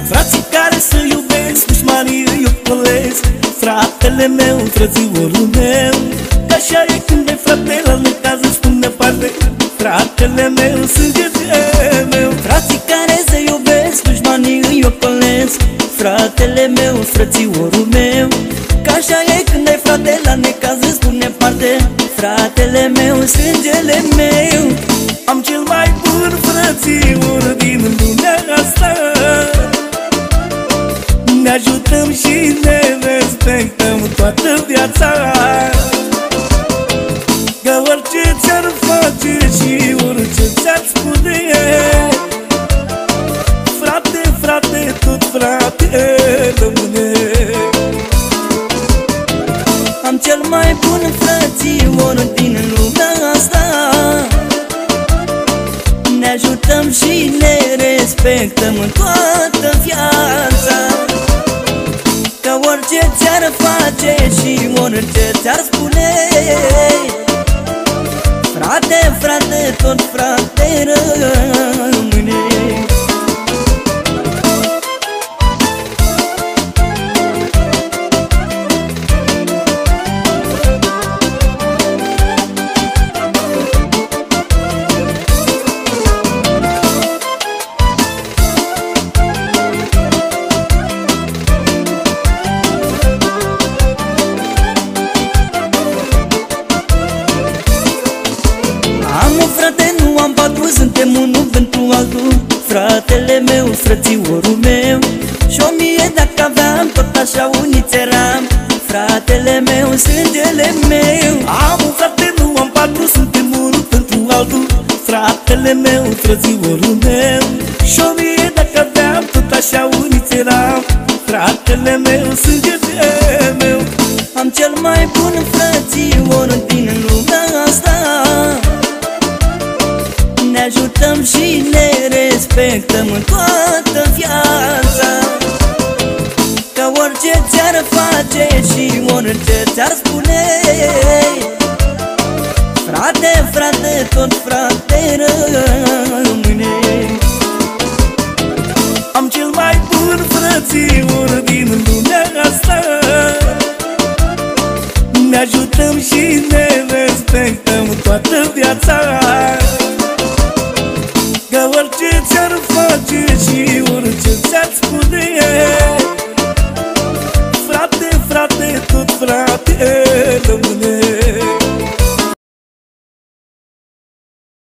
Frații care să iubesc, dușmanii îi ocolesc. Fratele meu, frățiorul meu, că așa e când e frate, la necaz își pune parte. Fratele meu, sângele meu. Frații care să iubesc, dușmanii îi ocolesc. Fratele meu, frățiorul meu, că așa e când e frate, la necaz își pune parte. Fratele meu, sângele meu. Am cel mai bun frățior din lumea asta. Ne ajutăm și ne respectăm toată viața. Că orice ți-ar face și orice ți-ar spune, frate, frate, tot frate rămâne. Am cel mai bun frățior din lumea asta. Ne ajutăm și ne respectăm în toată viața. Că orice ți-ar face și orice ți-ar spune, frate, frate, tot frate rămâne. Suntem unul pentru altul, fratele meu, frățiorul meu. Și 1000 dacă aveam, tot așa uniți eram. Fratele meu, sângele meu. Am un frate, nu am patru, suntem unul pentru altul, fratele meu, frățiorul meu. Și 1000 dacă aveam, tot așa uniți eram. Fratele meu, sângele meu. Am cel mai bun frățior din lumea asta. Ne ajutăm și ne respectăm în toată viața. Că orice ți-ar face și orice ți-ar spune, frate, frate, tot frate rămâne. Am cel mai bun frățior din lumea asta. Ne ajutăm și ne respectăm toată viața. Că orice ți-ar face și orice ți-ar spune, frate, frate, tot frate